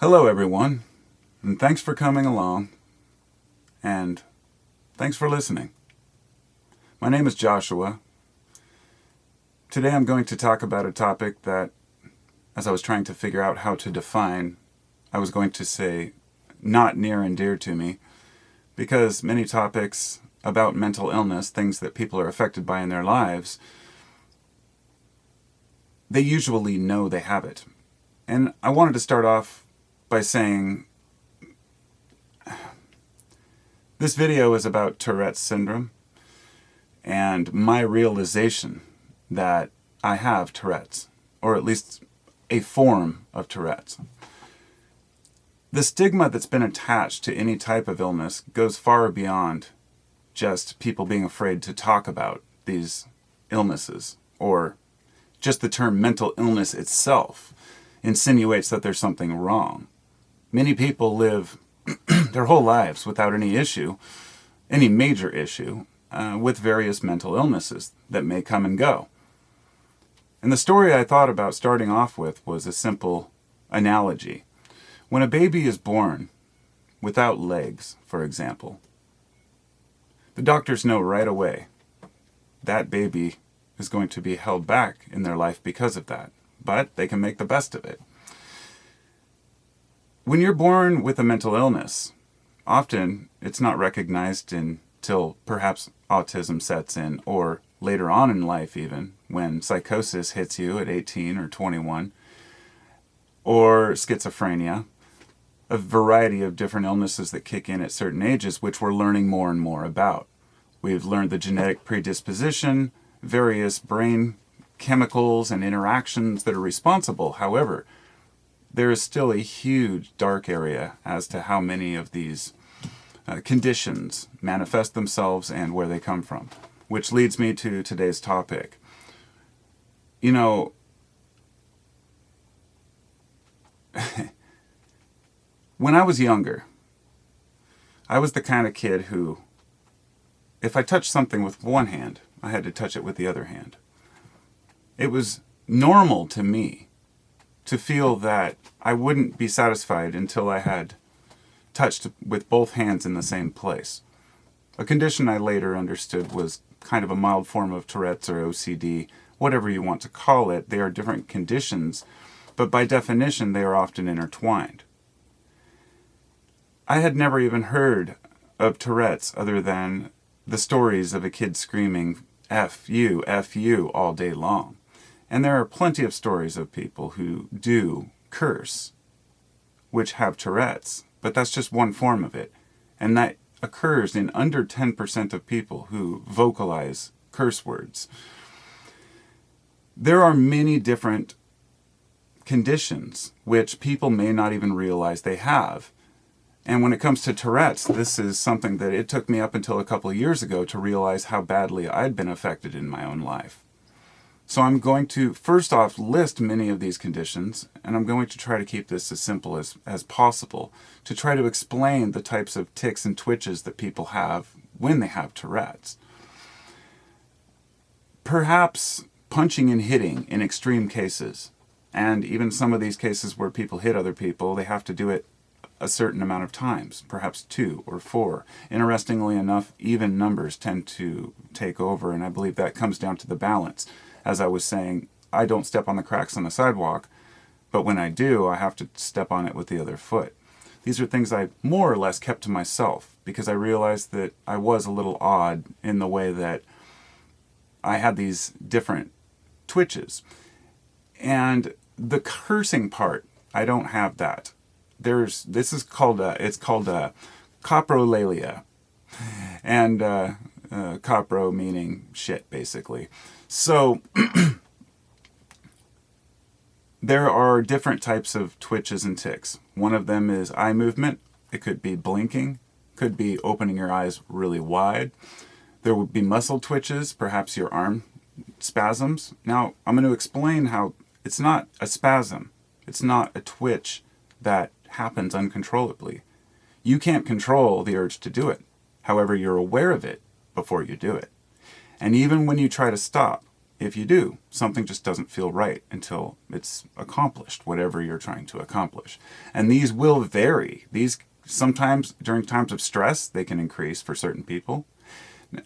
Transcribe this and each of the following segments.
Hello everyone, and thanks for coming along, and thanks for listening. My name is Joshua. Today I'm going to talk about a topic that, as I was trying to figure out how to define, I was going to say not near and dear to me, because many topics about mental illness, things that people are affected by in their lives, they usually know they have it. And I wanted to start off by saying this video is about Tourette's syndrome and my realization that I have Tourette's, or at least a form of Tourette's. The stigma that's been attached to any type of illness goes far beyond just people being afraid to talk about these illnesses, or just the term mental illness itself insinuates that there's something wrong. Many people live their whole lives without any issue, any major issue, with various mental illnesses that may come and go. And the story I thought about starting off with was a simple analogy. When a baby is born without legs, for example, the doctors know right away that baby is going to be held back in their life because of that, but they can make the best of it. When you're born with a mental illness, often it's not recognized until perhaps autism sets in, or later on in life even, when psychosis hits you at 18 or 21, or schizophrenia, a variety of different illnesses that kick in at certain ages, which we're learning more and more about. We've learned the genetic predisposition, various brain chemicals and interactions that are responsible. However, there is still a huge dark area as to how many of these conditions manifest themselves and where they come from, which leads me to today's topic. You know, when I was younger, I was the kind of kid who, if I touched something with one hand, I had to touch it with the other hand. It was normal to me to feel that I wouldn't be satisfied until I had touched with both hands in the same place. A condition I later understood was kind of a mild form of Tourette's or OCD, whatever you want to call it. They are different conditions, but by definition they are often intertwined. I had never even heard of Tourette's other than the stories of a kid screaming, F you, all day long. And there are plenty of stories of people who do curse, which have Tourette's, but that's just one form of it. And that occurs in under 10% of people who vocalize curse words. There are many different conditions which people may not even realize they have. And when it comes to Tourette's, this is something that it took me up until a couple of years ago to realize how badly I'd been affected in my own life. So I'm going to first off list many of these conditions, and I'm going to try to keep this as simple as possible to try to explain the types of tics and twitches that people have when they have Tourette's. Perhaps punching and hitting in extreme cases, and even some of these cases where people hit other people, they have to do it a certain amount of times, perhaps 2 or 4. Interestingly enough, even numbers tend to take over, and I believe that comes down to the balance. As I was saying, I don't step on the cracks on the sidewalk, but when I do, I have to step on it with the other foot. These are things I more or less kept to myself because I realized that I was a little odd in the way that I had these different twitches. And the cursing part, I don't have that. This is called coprolalia, and copro meaning shit, basically. So there are different types of twitches and tics. One of them is eye movement. It could be blinking, could be opening your eyes really wide. There would be muscle twitches, perhaps your arm spasms. Now, I'm going to explain how it's not a spasm. It's not a twitch that happens uncontrollably. You can't control the urge to do it. However, you're aware of it before you do it. And even when you try to stop, if you do, something just doesn't feel right until it's accomplished, whatever you're trying to accomplish. And these will vary. These sometimes, during times of stress, they can increase for certain people.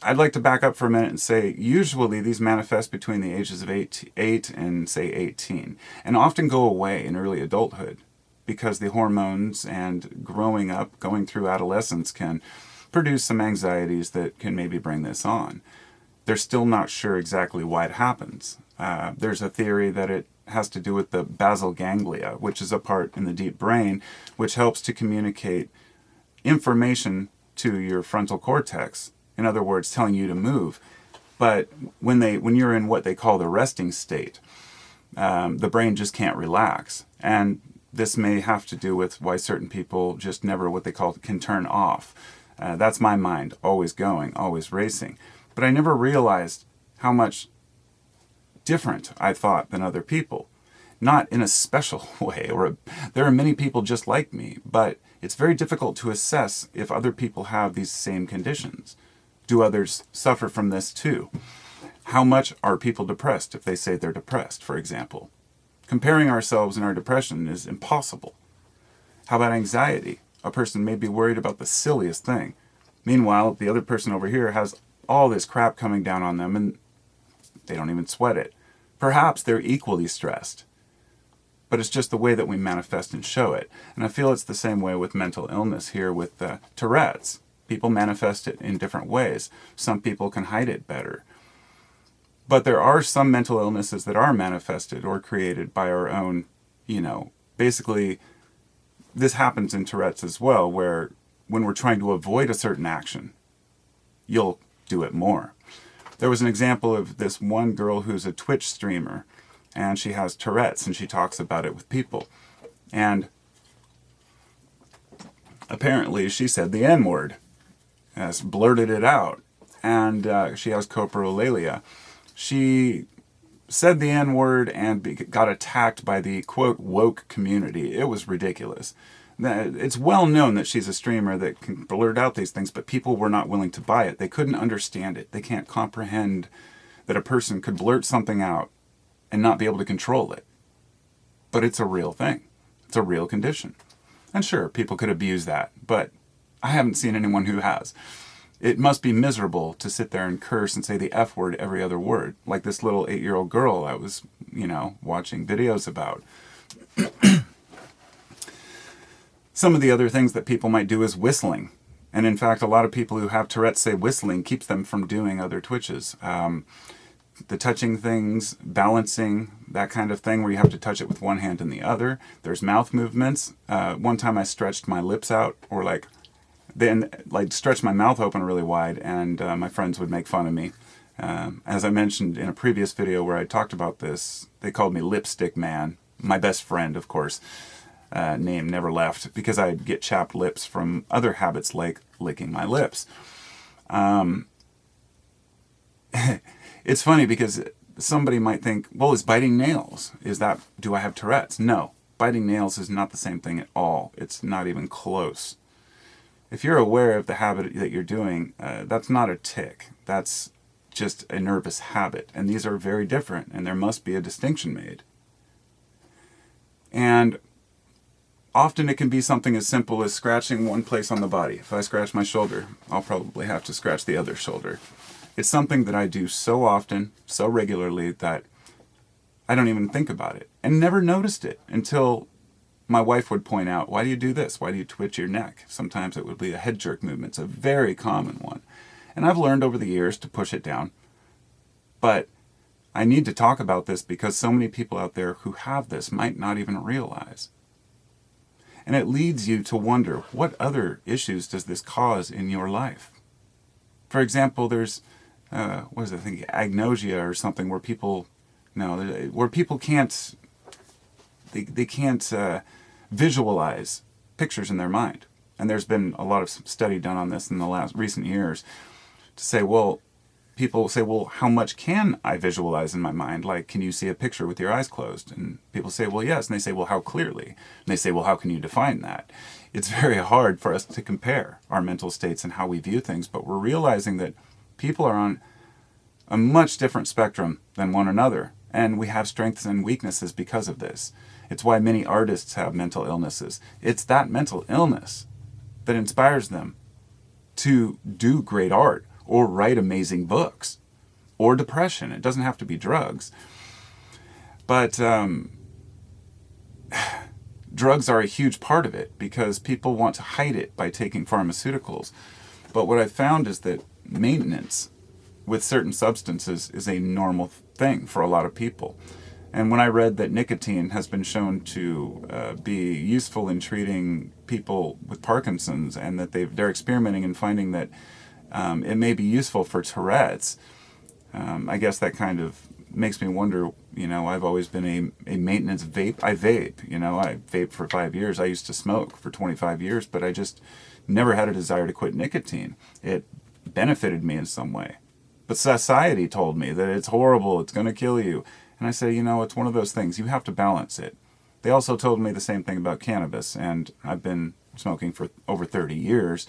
I'd like to back up for a minute and say, usually these manifest between the ages of 8 and, say, 18, and often go away in early adulthood because the hormones and growing up, going through adolescence can produce some anxieties that can maybe bring this on. They're still not sure exactly why it happens. There's a theory that it has to do with the basal ganglia, which is a part in the deep brain, which helps to communicate information to your frontal cortex. In other words, telling you to move. But when you're in what they call the resting state, the brain just can't relax. And this may have to do with why certain people just never, what they call, can turn off. That's my mind, always going, always racing. But I never realized how much different I thought than other people. Not in a special way, there are many people just like me, but it's very difficult to assess if other people have these same conditions. Do others suffer from this too? How much are people depressed if they say they're depressed, for example? Comparing ourselves in our depression is impossible. How about anxiety? A person may be worried about the silliest thing. Meanwhile, the other person over here has all this crap coming down on them and they don't even sweat it. Perhaps they're equally stressed. But it's just the way that we manifest and show it. And I feel it's the same way with mental illness here with Tourette's. People manifest it in different ways. Some people can hide it better. But there are some mental illnesses that are manifested or created by our own, basically this happens in Tourette's as well, where when we're trying to avoid a certain action, you'll do it more. There was an example of this one girl who's a Twitch streamer, and she has Tourette's, and she talks about it with people. And apparently she said the N-word, has blurted it out, and she has coprolalia. She said the N-word and got attacked by the, quote, woke community. It was ridiculous. It's well known that she's a streamer that can blurt out these things, but people were not willing to buy it. They couldn't understand it. They can't comprehend that a person could blurt something out and not be able to control it. But it's a real thing. It's a real condition. And sure, people could abuse that, but I haven't seen anyone who has. It must be miserable to sit there and curse and say the F word every other word, like this little 8-year-old girl I was, watching videos about. Some of the other things that people might do is whistling. And in fact, a lot of people who have Tourette's say whistling keeps them from doing other twitches. The touching things, balancing, that kind of thing where you have to touch it with one hand and the other. There's mouth movements. One time I stretched my lips out or stretched my mouth open really wide, and my friends would make fun of me. As I mentioned in a previous video where I talked about this, they called me Lipstick Man. My best friend, of course. Name never left because I'd get chapped lips from other habits like licking my lips. It's funny because somebody might think, well, is biting nails? Do I have Tourette's? No, biting nails is not the same thing at all. It's not even close. If you're aware of the habit that you're doing, that's not a tic. That's just a nervous habit. And these are very different, and there must be a distinction made. And often it can be something as simple as scratching one place on the body. If I scratch my shoulder, I'll probably have to scratch the other shoulder. It's something that I do so often, so regularly, that I don't even think about it. And never noticed it until my wife would point out, why do you do this? Why do you twitch your neck? Sometimes it would be a head jerk movement. It's a very common one. And I've learned over the years to push it down. But I need to talk about this because so many people out there who have this might not even realize. And it leads you to wonder, what other issues does this cause in your life? For example, there's, agnosia or something where people can't, they can't visualize pictures in their mind. And there's been a lot of study done on this in the recent years to say, well, people say, well, how much can I visualize in my mind? Like, can you see a picture with your eyes closed? And people say, well, yes. And they say, well, how clearly? And they say, well, how can you define that? It's very hard for us to compare our mental states and how we view things, but we're realizing that people are on a much different spectrum than one another, and we have strengths and weaknesses because of this. It's why many artists have mental illnesses. It's that mental illness that inspires them to do great art or write amazing books, or depression. It doesn't have to be drugs. But drugs are a huge part of it because people want to hide it by taking pharmaceuticals. But what I found is that maintenance with certain substances is a normal thing for a lot of people. And when I read that nicotine has been shown to be useful in treating people with Parkinson's, and that they're experimenting and finding that it may be useful for Tourette's, I guess that kind of makes me wonder, I've always been a maintenance vape. I vape, I vaped for 5 years. I used to smoke for 25 years, but I just never had a desire to quit nicotine. It benefited me in some way. But society told me that it's horrible, it's going to kill you. And I say, it's one of those things. You have to balance it. They also told me the same thing about cannabis, and I've been smoking for over 30 years.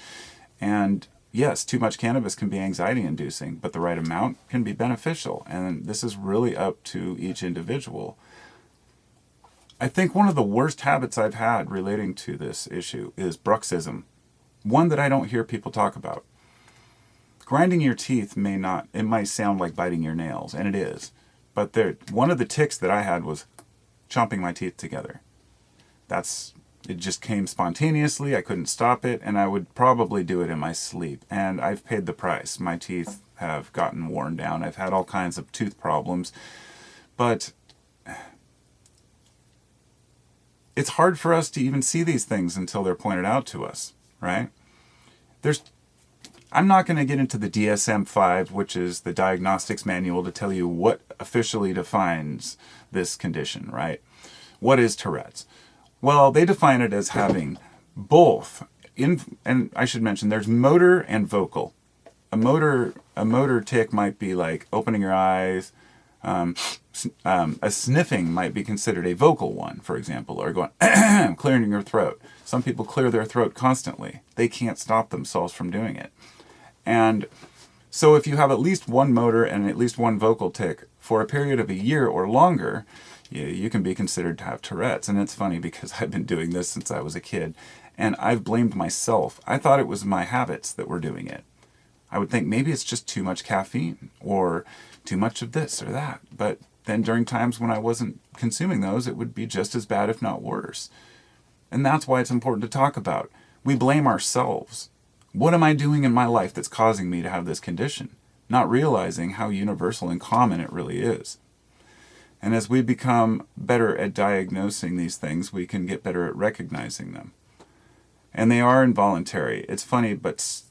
And yes, too much cannabis can be anxiety-inducing, but the right amount can be beneficial. And this is really up to each individual. I think one of the worst habits I've had relating to this issue is bruxism, one that I don't hear people talk about. Grinding your teeth might sound like biting your nails, and it is. But one of the tics that I had was chomping my teeth together. It just came spontaneously. I couldn't stop it, and I would probably do it in my sleep. And I've paid the price. My teeth have gotten worn down. I've had all kinds of tooth problems. But it's hard for us to even see these things until they're pointed out to us, right? I'm not going to get into the DSM-5, which is the diagnostics manual, to tell you what officially defines this condition, right? What is Tourette's? Well, they define it as having both, and I should mention, there's motor and vocal. A motor tic might be like opening your eyes. A sniffing might be considered a vocal one, for example, or going clearing your throat. Some people clear their throat constantly. They can't stop themselves from doing it. And so if you have at least one motor and at least one vocal tic for a period of a year or longer, you can be considered to have Tourette's. And it's funny because I've been doing this since I was a kid, and I've blamed myself. I thought it was my habits that were doing it. I would think maybe it's just too much caffeine or too much of this or that. But then during times when I wasn't consuming those, it would be just as bad, if not worse. And that's why it's important to talk about. We blame ourselves. What am I doing in my life that's causing me to have this condition? Not realizing how universal and common it really is. And as we become better at diagnosing these things, we can get better at recognizing them. And they are involuntary. It's funny, but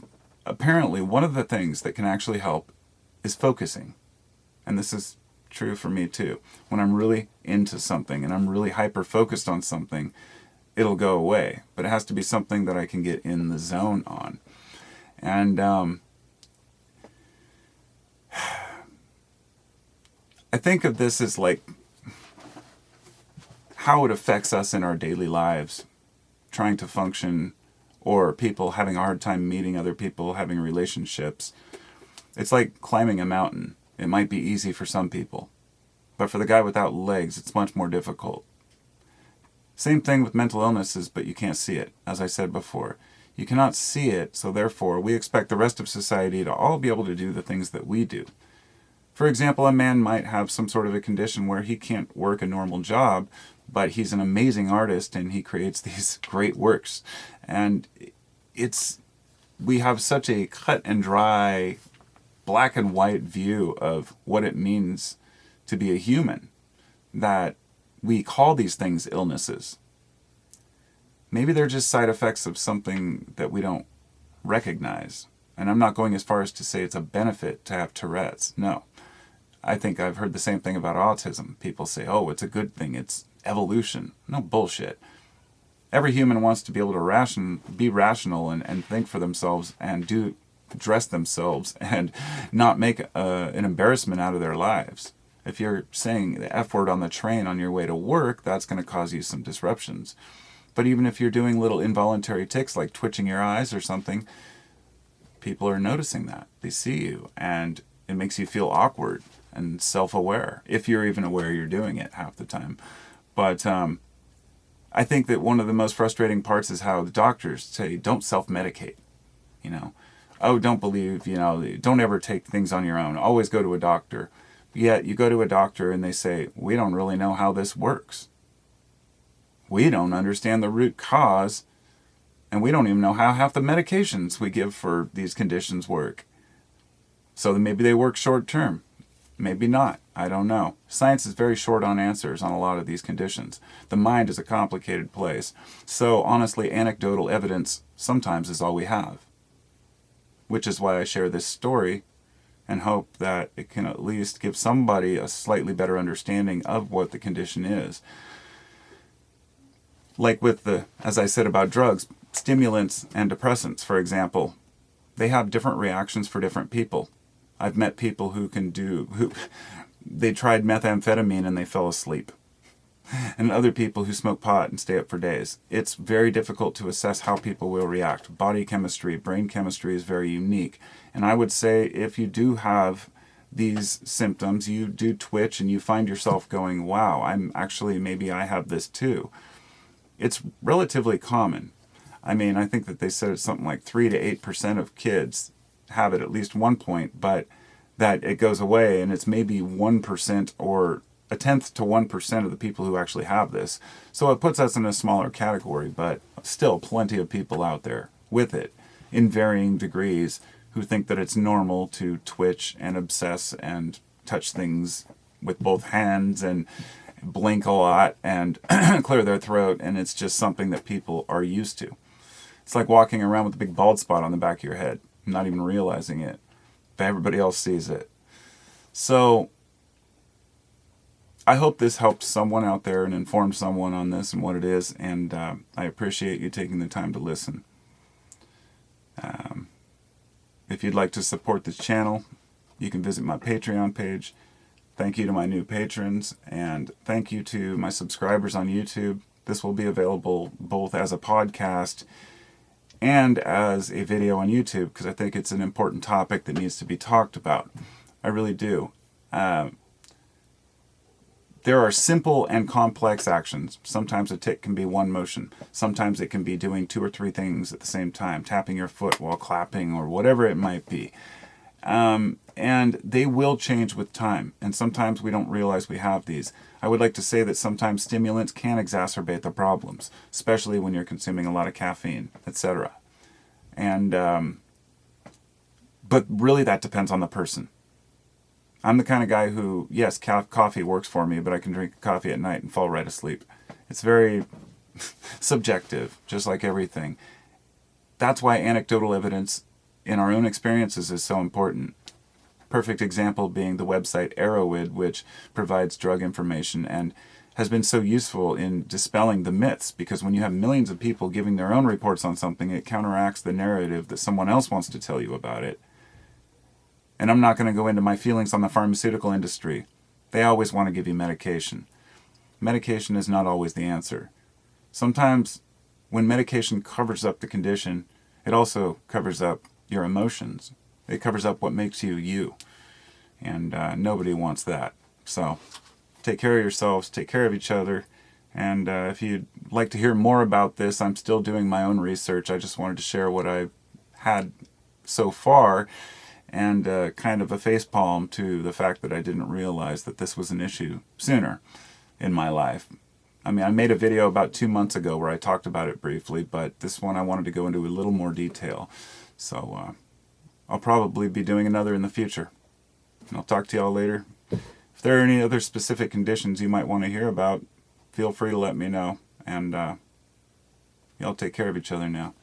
apparently one of the things that can actually help is focusing. And this is true for me too. When I'm really into something and I'm really hyper-focused on something, it'll go away. But it has to be something that I can get in the zone on. And I think of this as like how it affects us in our daily lives, trying to function, or people having a hard time meeting other people, having relationships. It's like climbing a mountain. It might be easy for some people, but for the guy without legs, it's much more difficult. Same thing with mental illnesses, but you can't see it. As I said before, you cannot see it, so therefore we expect the rest of society to all be able to do the things that we do. For example, a man might have some sort of a condition where he can't work a normal job, but he's an amazing artist and he creates these great works. And we have such a cut and dry, black and white view of what it means to be a human that we call these things illnesses. Maybe they're just side effects of something that we don't recognize. And I'm not going as far as to say it's a benefit to have Tourette's. No. I think I've heard the same thing about autism. People say, oh, it's a good thing. It's evolution. No bullshit. Every human wants to be able to be rational and think for themselves and dress themselves and not make an embarrassment out of their lives. If you're saying the F word on the train on your way to work, that's going to cause you some disruptions. But even if you're doing little involuntary tics like twitching your eyes or something, people are noticing that. They see you. And it makes you feel awkward and self-aware, if you're even aware you're doing it half the time. But I think that one of the most frustrating parts is how the doctors say, don't self-medicate. You know, oh, don't believe, you know, don't ever take things on your own. Always go to a doctor. Yet you go to a doctor and they say, we don't really know how this works. We don't understand the root cause, and we don't even know how half the medications we give for these conditions work. So then maybe they work short term. Maybe not. I don't know. Science is very short on answers on a lot of these conditions. The mind is a complicated place. So honestly, anecdotal evidence sometimes is all we have. Which is why I share this story and hope that it can at least give somebody a slightly better understanding of what the condition is. Like with as I said about drugs, stimulants and depressants, for example, they have different reactions for different people. I've met people who they tried methamphetamine and they fell asleep. And other people who smoke pot and stay up for days. It's very difficult to assess how people will react. Body chemistry, brain chemistry is very unique. And I would say if you do have these symptoms, you do twitch and you find yourself going, wow, maybe I have this too. It's relatively common. I mean, I think that they said it's something like 3 to 8% of kids have it at least one point, but that it goes away and it's maybe 1% or 1/10 to 1% of the people who actually have this. So it puts us in a smaller category, but still plenty of people out there with it in varying degrees who think that it's normal to twitch and obsess and touch things with both hands and blink a lot and clear their throat, and it's just something that people are used to. It's like walking around with a big bald spot on the back of your head, not even realizing it, but everybody else sees it. So I hope this helps someone out there and informs someone on this and what it is, and I appreciate you taking the time to listen. If you'd like to support this channel, you can visit my Patreon page. Thank you to my new patrons, and thank you to my subscribers on YouTube. This will be available both as a podcast and as a video on YouTube, because I think it's an important topic that needs to be talked about. I really do. There are simple and complex actions. Sometimes a tic can be one motion. Sometimes it can be doing 2 or 3 things at the same time, tapping your foot while clapping or whatever it might be. And they will change with time, and sometimes we don't realize we have these. I would like to say that sometimes stimulants can exacerbate the problems, especially when you're consuming a lot of caffeine, etc. And but really that depends on the person. I'm the kind of guy who, yes, coffee works for me, but I can drink coffee at night and fall right asleep. It's very subjective, just like everything. That's why anecdotal evidence in our own experiences is so important. Perfect example being the website Arrowid, which provides drug information and has been so useful in dispelling the myths, because when you have millions of people giving their own reports on something, it counteracts the narrative that someone else wants to tell you about it. And I'm not going to go into my feelings on the pharmaceutical industry. They always want to give you medication. Medication is not always the answer. Sometimes when medication covers up the condition, it also covers up your emotions. It covers up what makes you you. And nobody wants that. So take care of yourselves, take care of each other. And if you'd like to hear more about this, I'm still doing my own research. I just wanted to share what I've had so far, and kind of a facepalm to the fact that I didn't realize that this was an issue sooner in my life. I mean, I made a video about 2 months ago where I talked about it briefly, but this one I wanted to go into a little more detail. So I'll probably be doing another in the future. And I'll talk to y'all later. If there are any other specific conditions you might want to hear about, feel free to let me know. And y'all take care of each other now.